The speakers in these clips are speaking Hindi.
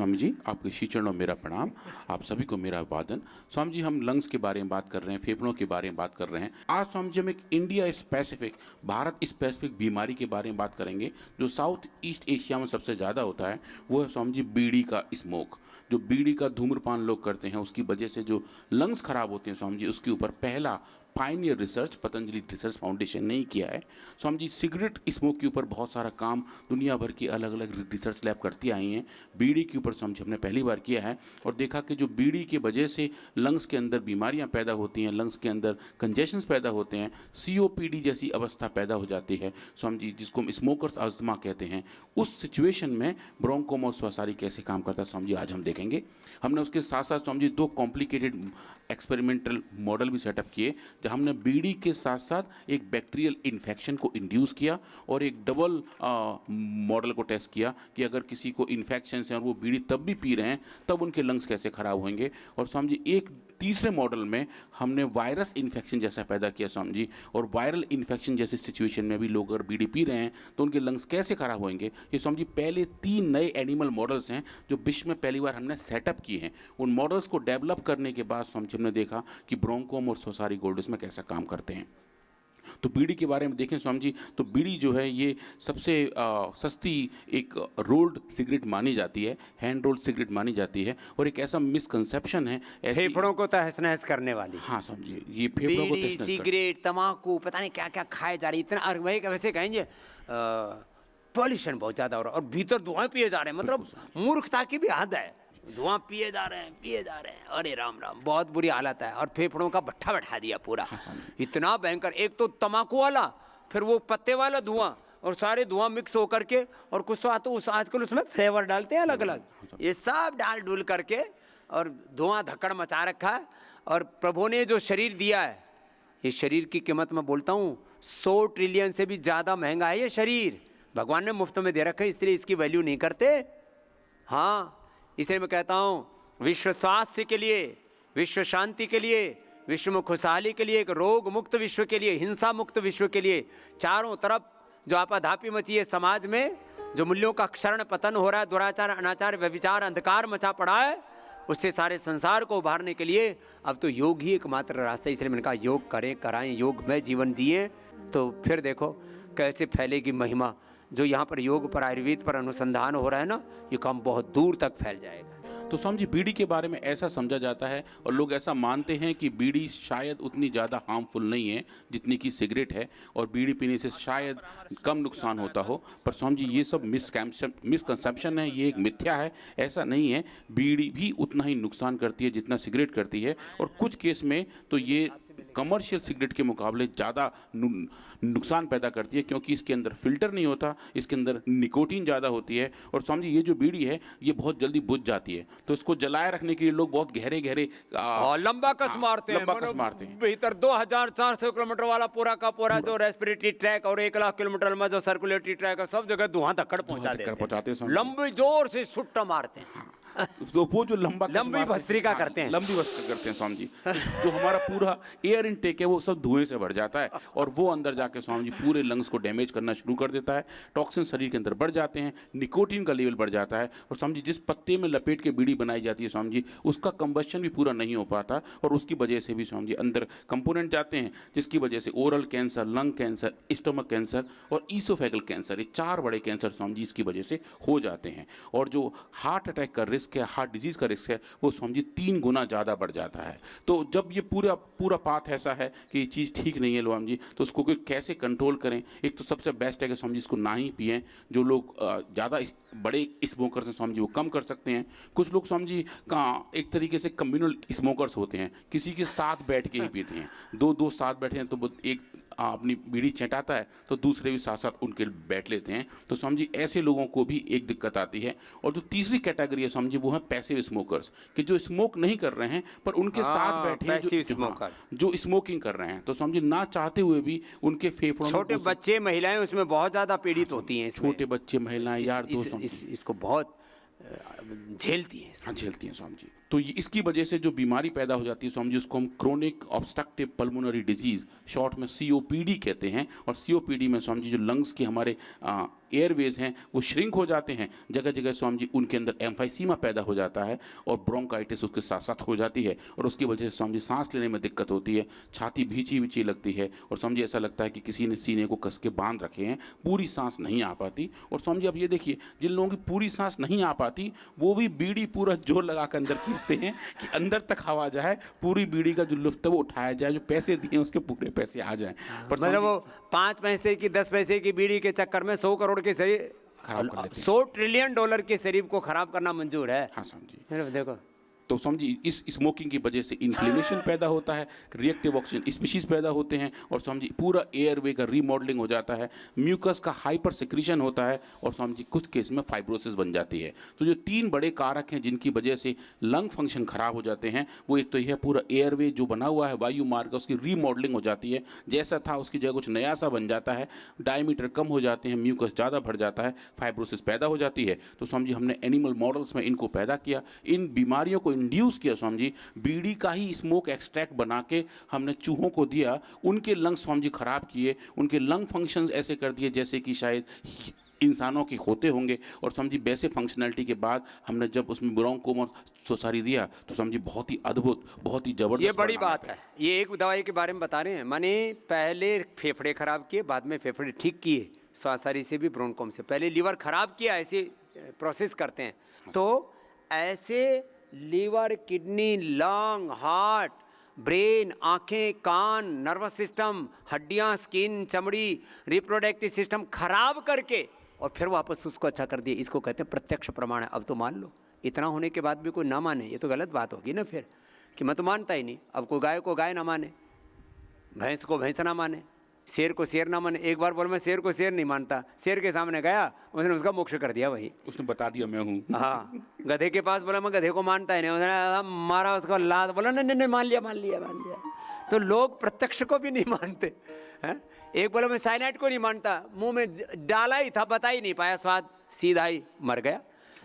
स्वामी जी, आपके श्री चरणों में मेरा प्रणाम। आप सभी को मेरा अभिवादन। स्वामी जी, हम लंग्स के बारे में बात कर रहे हैं, फेफड़ों के बारे में बात कर रहे हैं। आज स्वामी जी हम एक इंडिया स्पेसिफिक, भारत स्पेसिफिक बीमारी के बारे में बात करेंगे जो साउथ ईस्ट एशिया में सबसे ज़्यादा होता है। वो है स्वामी जी बीड़ी का स्मोक। जो बीड़ी का धूम्रपान लोग करते हैं उसकी वजह से जो लंग्स खराब होते हैं स्वामी जी, उसके ऊपर पहला Pioneer research Patanjali research foundation ने ही किया है। स्वामी जी सिगरेट स्मोक के ऊपर बहुत सारा काम दुनिया भर की अलग अलग रिसर्च लैब करती आई हैं। बीड़ी के ऊपर स्वामी जी हमने पहली बार किया है और देखा कि जो बीड़ी की वजह से लंग्स के अंदर बीमारियां पैदा होती हैं, लंग्स के अंदर कंजेशंस पैदा होते हैं, सीओपीडी जैसी अवस्था पैदा हो जाती है स्वामी जी, जिसको हम स्मोकर्स अस्थमा कहते हैं। उस सिचुएशन में ब्रोंकोमोस स्वसारी कैसे काम करता है स्वामी जी आज हम देखेंगे। हमने उसके साथ साथ स्वामी जी दो कॉम्प्लिकेटेड एक्सपेरिमेंटल मॉडल भी सेटअप किए जहाँ हमने बीड़ी के साथ साथ एक बैक्टीरियल इन्फेक्शन को इंड्यूस किया और एक डबल मॉडल को टेस्ट किया कि अगर किसी को इन्फेक्शन है और वो बीड़ी तब भी पी रहे हैं तब उनके लंग्स कैसे खराब होंगे। और स्वामी जी एक तीसरे मॉडल में हमने वायरस इन्फेक्शन जैसा पैदा किया स्वामी जी, और वायरल इन्फेक्शन जैसी सिचुएशन में भी लोग अगर बीड़ी पी रहे हैं तो उनके लंग्स कैसे खराब होंगे। ये स्वामी जी पहले 3 नए एनिमल मॉडल्स हैं जो विश्व में पहली बार हमने सेटअप किए हैं। उन मॉडल्स को डेवलप करने के बाद स्वामी जी हमने देखा कि ब्रोंकोम और सोसारी गोल्डिस में कैसा काम करते हैं। तो बीड़ी के बारे में देखें स्वामी जी, तो बीड़ी जो है ये सबसे सस्ती एक रोल्ड सिगरेट मानी जाती है, हैंड रोल्ड सिगरेट मानी जाती है। और एक ऐसा मिसकंसेप्शन है फेफड़ों को तहस नहस करने वाली। हाँ स्वामी जी, ये फेफड़ों को बीड़ी, सिगरेट, तम्बाकू, पता नहीं क्या क्या खाए जा रही इतना। और वही वैसे कहेंगे पॉल्यूशन बहुत ज़्यादा हो रहा है और भीतर धुआं पिए जा रहे हैं। मतलब मूर्खता की भी हद है, धुआं पिए जा रहे हैं। अरे राम राम, बहुत बुरी हालत है। और फेफड़ों का भट्ठा बैठा दिया पूरा। इतना भयंकर, एक तो तम्बाकू वाला, फिर वो पत्ते वाला धुआं, और सारे धुआं मिक्स होकर के, और कुछ तो उस आजकल उसमें फ्लेवर डालते हैं अलग अलग, ये सब डाल डुल करके और धुआं धक्कड़ मचा रखा है। और प्रभु ने जो शरीर दिया है, ये शरीर की कीमत मैं बोलता हूँ 100 ट्रिलियन से भी ज़्यादा महंगा है ये शरीर। भगवान ने मुफ्त में दे रखा है, इसलिए इसकी वैल्यू नहीं करते। हाँ, इसलिए मैं कहता हूँ विश्व स्वास्थ्य के लिए, विश्व शांति के लिए, विश्व में खुशहाली के लिए, एक रोग मुक्त विश्व के लिए, हिंसा मुक्त विश्व के लिए, चारों तरफ जो आपाधापी मची है समाज में, जो मूल्यों का क्षरण पतन हो रहा है, दुराचार, अनाचार, व्यभिचार, अंधकार मचा पड़ा है, उससे सारे संसार को उभारने के लिए अब तो योग ही एकमात्र रास्ता है। इसलिए मैंने कहा योग करें, कराएं, योग में जीवन जिए, तो फिर देखो कैसे फैलेगी महिमा। जो यहाँ पर योग पर, आयुर्वेद पर अनुसंधान हो रहा है ना, ये काम बहुत दूर तक फैल जाएगा। तो स्वामी जी बीड़ी के बारे में ऐसा समझा जाता है और लोग ऐसा मानते हैं कि बीड़ी शायद उतनी ज़्यादा हार्मफुल नहीं है जितनी कि सिगरेट है, और बीड़ी पीने से शायद कम नुकसान होता हो। पर स्वामी जी ये सब मिसकंसेप्शन है, ये एक मिथ्या है। ऐसा नहीं है, बीड़ी भी उतना ही नुकसान करती है जितना सिगरेट करती है, और कुछ केस में तो ये कमर्शियल सिगरेट के मुकाबले ज़्यादा नुकसान पैदा करती है, क्योंकि इसके अंदर फिल्टर नहीं होता, इसके अंदर निकोटीन ज़्यादा होती है। और स्वामी जी ये जो बीड़ी है ये बहुत जल्दी बुझ जाती है, तो इसको जलाए रखने के लिए लोग बहुत गहरे लंबा कस मारते हैं। भीतर 2400 किलोमीटर वाला पूरा का पूरा जो रेस्पिरेटरी ट्रैक और 1 लाख किलोमीटर में जो सर्कुलेटरी ट्रैक है, सब जगह धुआं धक्कड़ पहुंचाते हैं। लंबे जोर से सुट्टा मारते हैं। तो वो जो लंबी भस्त्रिका करते हैं, लंबी भस्त्रिका करते हैं स्वामी जी, जो हमारा पूरा एयर इनटेक है वो सब धुएं से भर जाता है, और वो अंदर जाके स्वामी जी पूरे लंग्स को डैमेज करना शुरू कर देता है। टॉक्सिन शरीर के अंदर बढ़ जाते हैं, निकोटीन का लेवल बढ़ जाता है, और स्वामी जी जिस पत्ते में लपेट के बीड़ी बनाई जाती है स्वामी जी, उसका कंबशन भी पूरा नहीं हो पाता, और उसकी वजह से भी स्वामी जी अंदर कंपोनेंट जाते हैं, जिसकी वजह से oral cancer, lung cancer, stomach cancer और ईसोफेगल कैंसर, ये 4 बड़े कैंसर स्वामी जी इसकी वजह से हो जाते हैं। और जो हार्ट अटैक का रिस्क है, हार्ट डिजीज का रिस्क है, वो स्वामी जी 3 गुना ज़्यादा बढ़ जाता है। तो जब ये पूरा पाथ ऐसा है कि ये चीज़ ठीक नहीं है स्वामी जी, तो उसको कैसे कंट्रोल करें। एक तो सबसे बेस्ट है कि स्वामी जी इसको ना ही पिएं। जो लोग ज़्यादा बड़े स्मोकर्स हैं स्वामी जी वो कम कर सकते हैं। कुछ लोग स्वामी जी का एक तरीके से कम्युनल स्मोकर्स होते हैं, किसी के साथ बैठ के ही पीते हैं। 2 दोस्त साथ बैठे हैं तो एक अपनी बीड़ी चटाता है तो दूसरे भी साथ साथ उनके बैठ लेते हैं। तो स्वामी जी ऐसे लोगों को भी एक दिक्कत आती है। और जो तीसरी कैटेगरी है स्वामी जी वो है पैसिव स्मोकर्स, कि जो स्मोक नहीं कर रहे हैं पर उनके साथ बैठे हैं जो स्मोकिंग कर रहे हैं। तो स्वामी जी ना चाहते हुए भी उनके फेफड़ों, छोटे बच्चे, महिलाएं उसमें बहुत ज्यादा पीड़ित होती हैं। छोटे बच्चे, महिलाएं, यार दोस्त इसको बहुत झेलती हैं। हाँ झेलती हैं स्वामी जी। तो ये इसकी वजह से जो बीमारी पैदा हो जाती है समझिए उसको हम chronic obstructive pulmonary disease, short में सीओपीडी कहते हैं। और सीओपीडी में समझिए जो लंग्स के हमारे एयरवेज हैं वो श्रिंक हो जाते हैं, जगह जगह समझिए उनके अंदर एम्फाइसीमा पैदा हो जाता है और ब्रोंकाइटिस उसके साथ साथ हो जाती है, और उसकी वजह से समझिए सांस लेने में दिक्कत होती है, छाती भींची भींची लगती है, और समझिए ऐसा लगता है कि किसी ने सीने को कस के बांध रखे हैं, पूरी सांस नहीं आ पाती। और समझिए अब ये देखिए जिन लोगों की पूरी सांस नहीं आ पाती वो भी बीड़ी पूरा जोर लगा कर अंदर खींचते हैं कि अंदर तक हवा जाए, पूरी बीड़ी का जो लुफ्त है वो उठाया जाए, जो पैसे दिए उसके पूरे पैसे आ जाएं। पर मतलब वो 5 पैसे की 10 पैसे की बीड़ी के चक्कर में 100 करोड़ के शरीर, खराब कर लेते हैं। 100 ट्रिलियन डॉलर के शरीर को खराब करना मंजूर है। हाँ समझिए, फिर देखो तो समझिए इस स्मोकिंग की वजह से इन्फ्लेमेशन पैदा होता है, रिएक्टिव ऑक्सीजन स्पीशीज पैदा होते हैं, और समझिए पूरा एयरवे का रीमॉडलिंग हो जाता है, म्यूकस का हाइपर सिक्रीशन होता है, और समझिए कुछ केस में फाइब्रोसिस बन जाती है। तो जो 3 बड़े कारक हैं जिनकी वजह से लंग फंक्शन खराब हो जाते हैं, वो एक तो यह पूरा एयरवे जो बना हुआ है वायु मार्ग का उसकी रीमॉडलिंग हो जाती है, जैसा था उसकी जगह कुछ नया सा बन जाता है, डायमीटर कम हो जाते हैं, म्यूकस ज़्यादा बढ़ जाता है, फाइब्रोसिस पैदा हो जाती है। तो समझिए हमने एनिमल मॉडल्स में इनको पैदा किया, इन बीमारियों को इंड्यूस किया। समझिए बीड़ी का ही स्मोक एक्सट्रैक्ट बना के हमने चूहों को दिया, उनके लंग्स समझिए खराब किए, उनके लंग फंक्शंस ऐसे कर दिए जैसे कि शायद इंसानों के होते होंगे, और समझिए वैसे फंक्शनैलिटी के बाद हमने जब उसमें ब्रोंकोमोसारी दिया तो समझिए बहुत ही अद्भुत, बहुत ही जबरदस्त। ये बड़ी बात है। ये एक दवाई के बारे में बता रहे हैं, माने पहले फेफड़े खराब किए, बाद में फेफड़े ठीक किए, श्वासारी से भी ब्रोंकोम से, पहले लीवर खराब किया, ऐसे प्रोसेस करते हैं। तो ऐसे liver, kidney, lung, heart, brain, आंखें, कान, नर्वस सिस्टम, हड्डियां, स्किन, चमड़ी, रिप्रोडक्टिव सिस्टम खराब करके और फिर वापस उसको अच्छा कर दिए, इसको कहते हैं प्रत्यक्ष प्रमाण है। अब तो मान लो, इतना होने के बाद भी कोई ना माने, ये तो गलत बात होगी ना फिर, कि मैं तो मानता ही नहीं। अब कोई गाय को गाय ना माने, भैंस को भैंस ना माने, शेर को शेर ना माने। एक बार बोल मैं शेर को शेर नहीं मानता, शेर के सामने गया, उसने उसका मोक्ष कर दिया, वही उसने बता दिया मैं हूँ। हाँ, गधे के पास बोला मैं गधे को मानता ही नहीं, उसने मारा उसको लात, बोला नहीं नहीं नहीं मान लिया मान लिया मान लिया। तो लोग प्रत्यक्ष को भी नहीं मानते हैं। एक बोला मैं साइनाइड को नहीं मानता, मुंह में डाला ही था, बता ही नहीं पाया स्वाद, सीधा ही मर गया।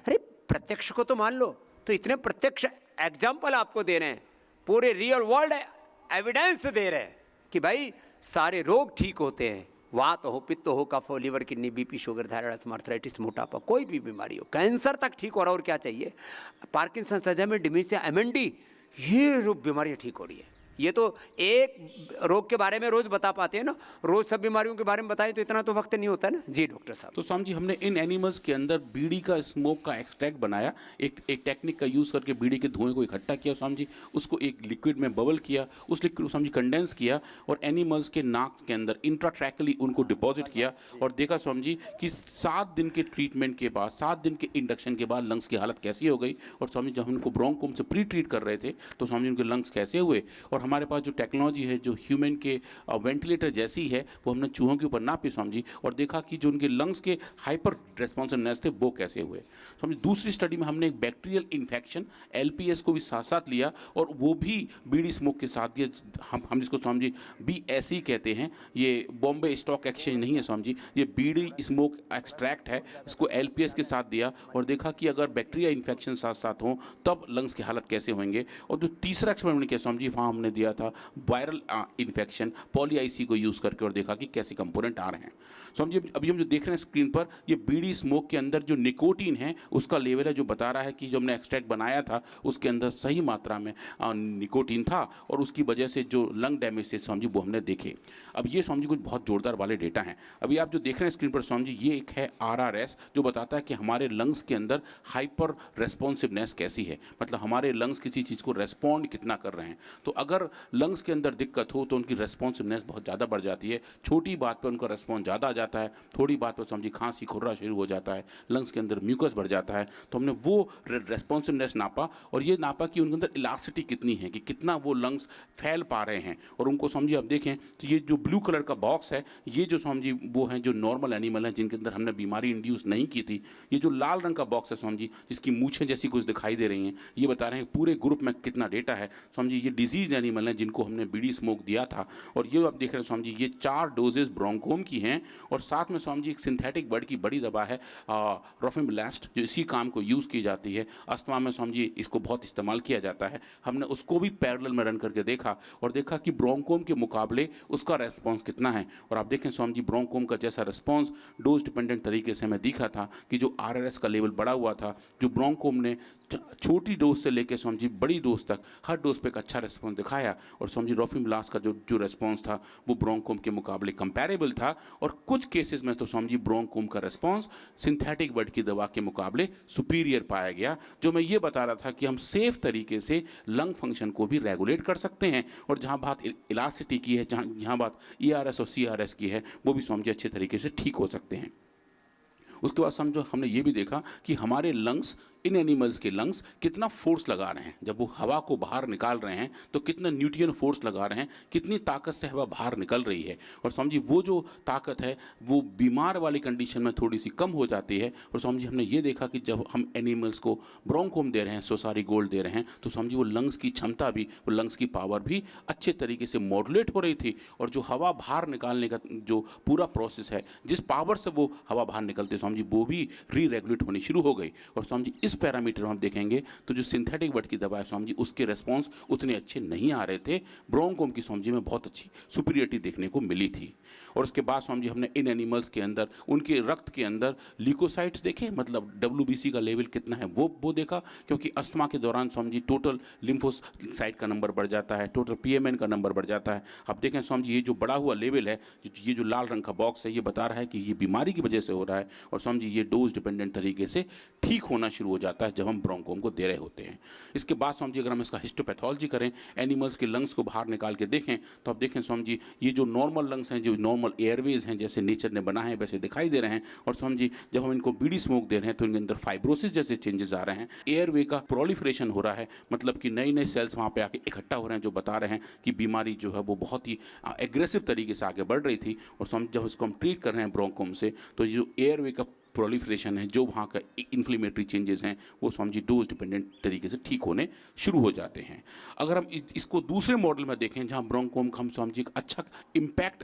अरे प्रत्यक्ष को तो मान लो। तो इतने प्रत्यक्ष एग्जाम्पल आपको दे रहे हैं, पूरे रियल वर्ल्ड एविडेंस दे रहे हैं कि भाई सारे रोग ठीक होते हैं, वात हो, पित्त हो, कफ हो, liver, kidney, BP, sugar, thyroid, arthritis, मोटापा, कोई भी बीमारी हो, कैंसर तक ठीक हो रहा, और क्या चाहिए। पार्किंसन, अल्जाइमर, डिमेंशिया, एमएनडी, ये रोग बीमारियां ठीक हो रही है। ये तो एक रोग के बारे में रोज बता पाते हैं ना, रोज सब बीमारियों के बारे में बताएं तो इतना तो वक्त नहीं होता ना जी डॉक्टर साहब। तो समझिए हमने इन एनिमल्स के अंदर बीड़ी का स्मोक का एक्सट्रैक्ट बनाया, एक टेक्निक का यूज़ करके बीड़ी के धुएं को इकट्ठा किया, समझिए उसको एक लिक्विड में बबल किया, उस लिक्विड को समझिए कंडेंस किया, और एनिमल्स के नाक के अंदर इंट्राट्रैकली उनको डिपॉजिट किया, और देखा समझिए कि 7 दिन के ट्रीटमेंट के बाद, 7 दिन के इंडक्शन के बाद लंग्स की हालत कैसी हो गई। और समझिए जब हम उनको ब्रोंकोम से प्री ट्रीट कर रहे थे तो समझिए उनके लंग्स कैसे हुए। और हमारे पास जो टेक्नोलॉजी है जो ह्यूमन के वेंटिलेटर जैसी है, वो हमने चूहों के ऊपर नापी समझी, और देखा कि जो उनके लंग्स के हाइपर रेस्पॉन्सिवनेस थे वो कैसे हुए। समझिए दूसरी स्टडी में हमने एक बैक्टीरियल इन्फेक्शन एलपीएस को भी साथ साथ लिया, और वो भी बीड़ी स्मोक के साथ दिया। हम जिसको समझिए BSE कहते हैं, ये बॉम्बे स्टॉक एक्सचेंज नहीं है समझिए, ये बीड़ी स्मोक एक्सट्रैक्ट है, इसको LPS के साथ दिया, और देखा कि अगर बैक्टीरिया इन्फेक्शन साथ साथ हो तब लंग्स की हालत कैसे होंगे। और जो तीसरा एक्सपेरिमेंट किया समझिए, वहाँ हमने दिया था वायरल इन्फेक्शन पॉली-IC को यूज़ करके, और देखा कि कैसे कंपोनेंट आ रहे हैं। समझिए अभी हम जो देख रहे हैं स्क्रीन पर, ये बीड़ी स्मोक के अंदर जो निकोटीन है उसका लेवल है, जो बता रहा है कि जो हमने एक्सट्रैक्ट बनाया था उसके अंदर सही मात्रा में निकोटीन था, और उसकी वजह से जो लंग डैमेज थे समझिए वो हमने देखे। अब ये समझिए कुछ बहुत जोरदार वाले डेटा हैं। अभी आप जो देख रहे हैं स्क्रीन पर समझिए, ये एक है RRS जो बताता है कि हमारे लंग्स के अंदर हाइपर रेस्पॉन्सिवनेस कैसी है, मतलब हमारे लंग्स किसी चीज़ को रेस्पॉन्ड कितना कर रहे हैं। तो अगर लंग्स के अंदर दिक्कत हो तो उनकी रेस्पॉन्सिवनेस बहुत ज़्यादा बढ़ जाती है, छोटी बात पर उनका रेस्पॉन्स ज़्यादा आ जाता है, थोड़ी बात पर समझिए खांसी खुर्रा शुरू हो जाता है, लंग्स के अंदर म्यूकस बढ़ जाता है। तो हमने वो रेस्पॉन्सिवनेस नापा, और ये नापा कि उनके अंदर इलास्टिसिटी कितनी है, कि कितना वो लंग्स फैल पा रहे हैं। और उनको समझिए अब देखें तो ये जो ब्लू कलर का बॉक्स है, ये जो समझिए वो हैं जो नॉर्मल एनिमल हैं जिनके अंदर हमने बीमारी इंड्यूस नहीं की थी। ये जो लाल रंग का बॉक्स है समझिए, जिसकी मूछें जैसी कुछ दिखाई दे रही हैं, ये बता रहे हैं पूरे ग्रुप में कितना डेटा है। समझिए ये डिजीज एनिमल एनिमल हैं जिनको हमने बीड़ी स्मोक दिया था। और ये आप देख रहे हैं स्वामी जी, ये 4 डोजेस ब्रोंकोम की हैं। और साथ में स्वामी जी एक सिंथेटिक बर्ड की बड़ी दवा है रोफेम्बलास्ट, जो इसी काम को यूज़ की जाती है। अस्थमा में स्वामी जी इसको बहुत इस्तेमाल किया जाता है। हमने उसको भी पैरेलल में रन करके देखा और देखा कि ब्रोंकोम के मुकाबले उसका रेस्पॉन्स कितना है। और आप देखें स्वामी जी, ब्रोंकोम का जैसा रेस्पॉन्स डोज डिपेंडेंट तरीके से हमें दिखा था कि जो RRS का लेवल बढ़ा हुआ था, जो ब्रोंकोम ने छोटी डोज से लेकर स्वामी जी बड़ी डोज तक हर डोज पे एक अच्छा रेस्पॉन्स दिखाया। और स्वामी जी रोफेम्बलास्ट का जो रेस्पॉन्स था वो ब्रोंकोम के मुकाबले कंपैरेबल था। और कुछ केसेस में तो स्वामी जी ब्रोंकोम का रेस्पॉन्स सिंथेटिक बर्ड की दवा के मुकाबले सुपीरियर पाया गया। जो मैं ये बता रहा था कि हम सेफ तरीके से लंग फंक्शन को भी रेगुलेट कर सकते हैं। और जहाँ बात इलास्टिसिटी की है, जहाँ बात ERS और CRS की है, वो भी स्वामी जी अच्छे तरीके से ठीक हो सकते हैं। उसके बाद समझो हमने ये भी देखा कि हमारे लंग्स, इन एनिमल्स के लंग्स कितना फोर्स लगा रहे हैं। जब वो हवा को बाहर निकाल रहे हैं तो कितना न्यूट्रिएंट फोर्स लगा रहे हैं, कितनी ताकत से हवा बाहर निकल रही है। और समझिए वो जो ताकत है वो बीमार वाली कंडीशन में थोड़ी सी कम हो जाती है। और समझिए हमने ये देखा कि जब हम एनिमल्स को ब्रोंकोम दे रहे हैं, सोसारी गोल्ड दे रहे हैं, तो समझिए वो लंग्स की क्षमता भी, वो लंग्स की पावर भी अच्छे तरीके से मॉडुलेट हो रही थी। और जो हवा बाहर निकालने का जो पूरा प्रोसेस है, जिस पावर से वो हवा बाहर निकलते समझिए वो भी री रेगुलेट होनी शुरू हो गई। और समझिए इस पैरामीटर हम देखेंगे तो जो सिंथेटिक बर्ड की दवा है समझिए उसके रेस्पॉन्स उतने अच्छे नहीं आ रहे थे। ब्रोंकोम की समझिए में बहुत अच्छी सुपीरियरिटी देखने को मिली थी। और उसके बाद समझिए हमने इन एनिमल्स के अंदर उनके रक्त के अंदर ल्यूकोसाइट्स देखे, मतलब WBC का लेवल कितना है वो देखा। क्योंकि अस्थमा के दौरान समझिए टोटल लिम्फोसाइट का नंबर बढ़ जाता है, टोटल PMN का नंबर बढ़ जाता है। अब देखें समझिए ये जो बढ़ा हुआ लेवल है, ये जो लाल रंग का बॉक्स है, ये बता रहा है कि ये बीमारी की वजह से हो रहा है। और समझिए ये डोज डिपेंडेंट तरीके से ठीक होना शुरू हो जाता है जब हम ब्रोंकोम को दे रहे होते हैं। इसके बाद समझिए अगर हम इसका हिस्टोपैथोलॉजी करें, एनिमल्स के लंग्स को बाहर निकाल के देखें, तो आप देखें समझिए ये जो नॉर्मल लंग्स हैं, जो नॉर्मल एयरवेज हैं, जैसे नेचर ने बना है वैसे दिखाई दे रहे हैं। और समझिए जब हम इनको बीड़ी स्मोक दे रहे हैं तो इनके अंदर फाइब्रोसिस जैसे चेंजेस आ रहे हैं, एयरवे का प्रोलिफरेशन हो रहा है, मतलब कि नए नए सेल्स वहाँ पे आके इकट्ठा हो रहे हैं, जो बता रहे हैं कि बीमारी जो है वो बहुत ही एग्रेसिव तरीके से आगे बढ़ रही थी। और समझ जब इसको हम ट्रीट कर रहे हैं ब्रोंकोम से, तो ये जो एयरवे का प्रोलिफरेशन है, जो वहाँ का इन्फ्लेमेटरी चेंजेस हैं, वो समझिए डोज डिपेंडेंट तरीके से ठीक होने शुरू हो जाते हैं। अगर हम इसको दूसरे मॉडल में देखें जहाँ ब्रोंकोम का हम समझिए एक अच्छा इम्पैक्ट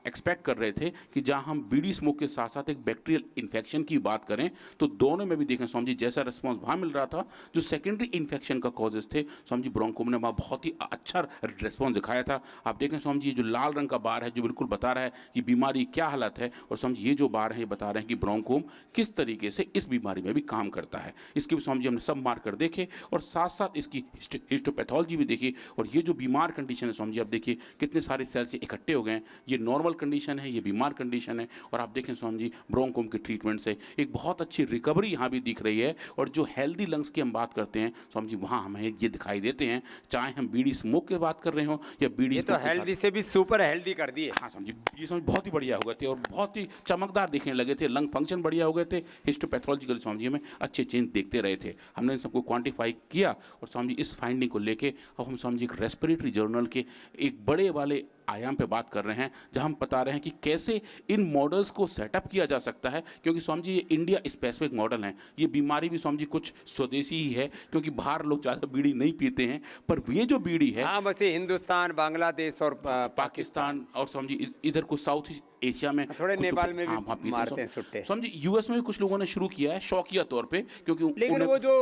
एक्सपेक्ट कर रहे थे, कि जहाँ हम बीड़ी स्मोक के साथ साथ एक बैक्टीरियल इन्फेक्शन की बात करें, तो दोनों में भी देखें समझिए जैसा रिस्पॉन्स वहाँ मिल रहा था, जो सेकेंडरी इन्फेक्शन का कॉजेज थे समझिए ब्रोंकोम ने वहाँ बहुत ही अच्छा रिस्पॉन्स दिखाया था। आप देखें समझिए जो लाल रंग का बार है जो बिल्कुल बता रहा है कि बीमारी क्या हालत है, और समझिए ये जो बार है ये बता रहे हैं कि ब्रोंकोम किस तरीके से इस बीमारी में भी काम करता है। इसके भी समझिए हमने सब मार्कर देखे और साथ साथ इसकी हिस्टोपैथोलॉजी भी देखी। और ये जो बीमार कंडीशन है समझिए, आप देखिए कितने सारे सेल्स इकट्ठे हो गए हैं, ये नॉर्मल कंडीशन है, ये बीमार कंडीशन है। और आप देखें समझिए ब्रोंकोम के ट्रीटमेंट से एक बहुत अच्छी रिकवरी यहाँ भी दिख रही है। और जो हेल्दी लंग्स की हम बात करते हैं समझिए वहाँ हमें ये दिखाई देते हैं, चाहे हम बीड़ी स्मोक की बात कर रहे हो या बीड़ी, ये तो हेल्दी से भी सुपर हेल्दी कर दिए। हाँ समझिए ये समझ बहुत ही बढ़िया हो गए थे और बहुत ही चमकदार दिखने लगे थे, लंग फंक्शन बढ़िया हो गए थे, हिस्टोपैथोलॉजिकल समझिए में अच्छे चेंज देखते रहे थे। हमने इन सबको क्वांटिफाई किया और समझिए इस फाइंडिंग को लेके अब हम समझिए एक रेस्पिरेटरी जर्नल के एक बड़े वाले आयाम पे बात कर रहे हैं, जहां हम बता रहे हैं कि कैसे इन मॉडल्स को सेटअप किया जा सकता है। क्योंकि स्वामी जी ये इंडिया स्पेसिफिक मॉडल हैं, ये बीमारी भी स्वामी जी कुछ स्वदेशी ही है, क्योंकि बाहर लोग ज़्यादा बीड़ी नहीं पीते हैं, पर ये जो बीड़ी है, हाँ बस ये हिंदुस्तान, बांग्लादेश और पाकिस्तान और समझी इधर को साउथ एशिया में, थोड़े कुछ नेपाल में भी हाँ, पीते मारते हैं सुट्टे। समझी US में भी कुछ लोगों ने शुरू किया है शौकिया तौर पे, क्योंकि लेकिन वो जो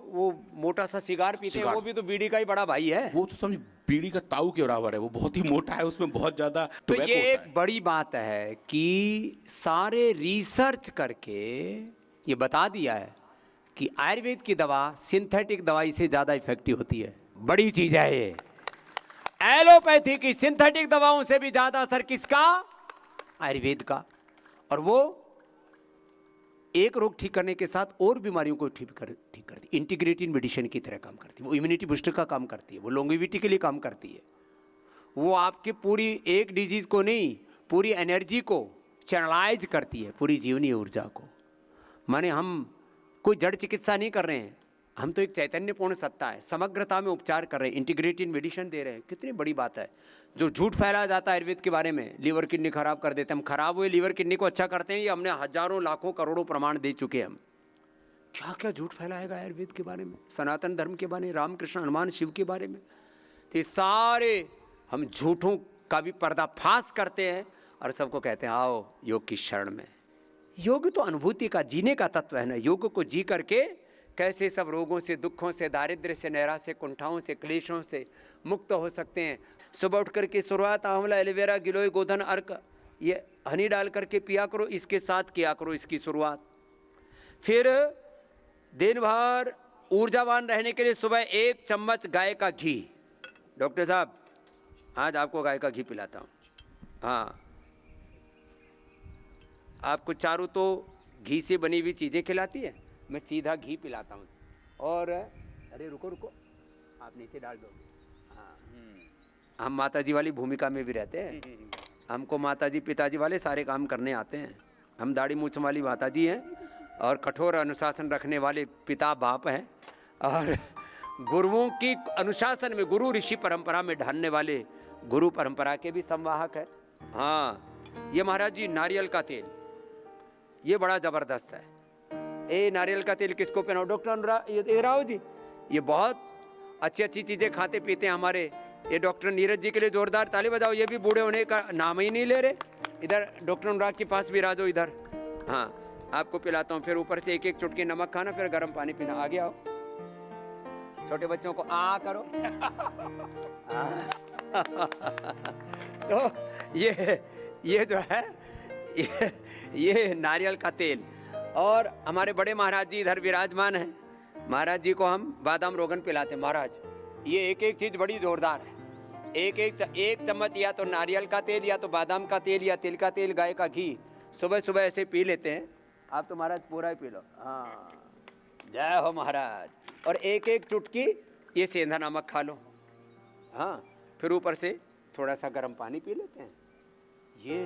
वो मोटा सा सिगार पीते हैं सिगार। वो भी तो बीड़ी का ही बड़ा भाई है। वो तो समझी बीड़ी का ताऊ के बराबर है, वो बहुत ही मोटा है, उसमें बहुत ज्यादा तो tobacco ये होता एक है। बड़ी बात है कि सारे रिसर्च करके ये बता दिया है कि आयुर्वेद की दवा सिंथेटिक दवाई से ज्यादा इफेक्टिव होती है। बड़ी चीज है ये। एलोपैथी की सिंथेटिक दवाओं से भी ज्यादा असर किसका? आयुर्वेद का। और वो एक रोग ठीक करने के साथ और बीमारियों को ठीक करती, इंटीग्रेटेड मेडिसिन की तरह काम करती है। वो इम्यूनिटी बूस्टर का काम करती है, वो लॉन्गेविटी के लिए काम करती है। वो आपके पूरी एक डिजीज को नहीं, पूरी एनर्जी को चैनलाइज करती है, पूरी जीवनी ऊर्जा को। माने हम कोई जड़ चिकित्सा नहीं कर रहे हैं, हम तो एक चैतन्यपूर्ण सत्ता है, समग्रता में उपचार कर रहे हैं, इंटीग्रेटेड मेडिसिन दे रहे हैं। कितनी बड़ी बात है। जो झूठ फैलाया जाता है आयुर्वेद के बारे में, लीवर किडनी खराब कर देते हैं, हम खराब हुए लीवर किडनी को अच्छा करते हैं, ये हमने हजारों लाखों करोड़ों प्रमाण दे चुके हैं। हम क्या क्या झूठ फैलाएगा आयुर्वेद के बारे में, सनातन धर्म के बारे में, रामकृष्ण हनुमान शिव के बारे में। तो ये सारे हम झूठों का भी पर्दाफाश करते हैं और सबको कहते हैं आओ योग की शरण में। योग तो अनुभूति का, जीने का तत्व है ना। योग को जी करके कैसे सब रोगों से, दुखों से, दारिद्र्य से, नैराश्य से, कुंठाओं से, क्लेशों से मुक्त हो सकते हैं। सुबह उठ करके शुरुआत आंवला, एलोवेरा, गिलोय, गोधन, अर्क, ये हनी डाल करके पिया करो, इसके साथ किया करो इसकी शुरुआत। फिर दिन भर ऊर्जावान रहने के लिए सुबह 1 चम्मच गाय का घी। डॉक्टर साहब आज आपको गाय का घी पिलाता हूँ। हाँ, आपको चारों तो घी से बनी हुई चीज़ें खिलाती है, मैं सीधा घी पिलाता हूँ। और अरे रुको रुको, आप नीचे डाल दो। हाँ, हम माताजी वाली भूमिका में भी रहते हैं। हमको माताजी पिताजी वाले सारे काम करने आते हैं। हम दाढ़ी मूछ वाली माताजी हैं और कठोर अनुशासन रखने वाले पिता बाप हैं, और गुरुओं की अनुशासन में, गुरु ऋषि परंपरा में ढालने वाले गुरु परंपरा के भी संवाहक है। हाँ, ये महाराज जी नारियल का तेल, ये बड़ा ज़बरदस्त है। ये नारियल का तेल किसको पहनाओ? डॉक्टर अनुराग राव जी, ये बहुत अच्छी अच्छी चीज़ें खाते पीते हैं हमारे। ये डॉक्टर नीरज जी के लिए जोरदार ताली बजाओ, ये भी बूढ़े होने का नाम ही नहीं ले रहे। इधर डॉक्टर अनुराग के पास भी राजो इधर। हाँ, आपको पिलाता हूँ। फिर ऊपर से 1-1 चुटकी नमक खाना, फिर गर्म पानी पीना। आगे आओ, छोटे बच्चों को आ करो। तो ये जो है ये नारियल का तेल। और हमारे बड़े महाराज जी इधर विराजमान हैं। महाराज जी को हम बादाम रोगन पिलाते हैं। महाराज ये एक चीज़ बड़ी जोरदार है। एक चम्मच या तो नारियल का तेल, या तो बादाम का तेल, या तिल का तेल, गाय का घी सुबह सुबह ऐसे पी लेते हैं। आप तो महाराज पूरा ही पी लो। हाँ, जय हो महाराज। और 1-1 चुटकी ये सेंधा नमक खा लो। हाँ, फिर ऊपर से थोड़ा सा गर्म पानी पी लेते हैं। ये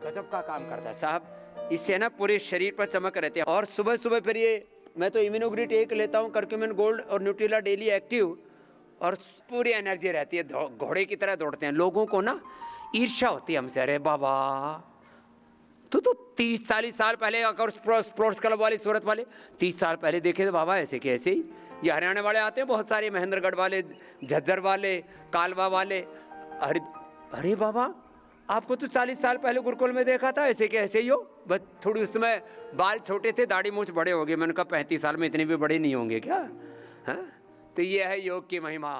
गजब का काम करता है साहब। इससे ना पूरे शरीर पर चमक रहते हैं। और सुबह सुबह फिर ये मैं तो इम्यूनोग्रिट 1 लेता हूँ, करक्यूमिन गोल्ड और न्यूट्रिला डेली एक्टिव, और पूरी एनर्जी रहती है। घोड़े की तरह दौड़ते हैं। लोगों को ना ईर्ष्या होती है हमसे, अरे बाबा तो 30-40 साल पहले अगर स्पोर्ट्स क्लब वाले, सूरत वाले 30 साल पहले देखे तो बाबा ऐसे के ऐसे ही। ये हरियाणा वाले आते हैं बहुत सारे, महेंद्रगढ़ वाले, झज्जर वाले, कालवा वाले। अरे बाबा आपको तो 40 साल पहले गुरुकुल में देखा था, ऐसे के ऐसे ही हो। बस थोड़ी उस समय बाल छोटे थे, दाढ़ी मूछ बड़े हो गए। मैंने कहा 35 साल में इतने भी बड़े नहीं होंगे क्या? हाँ, तो ये है योग की महिमा।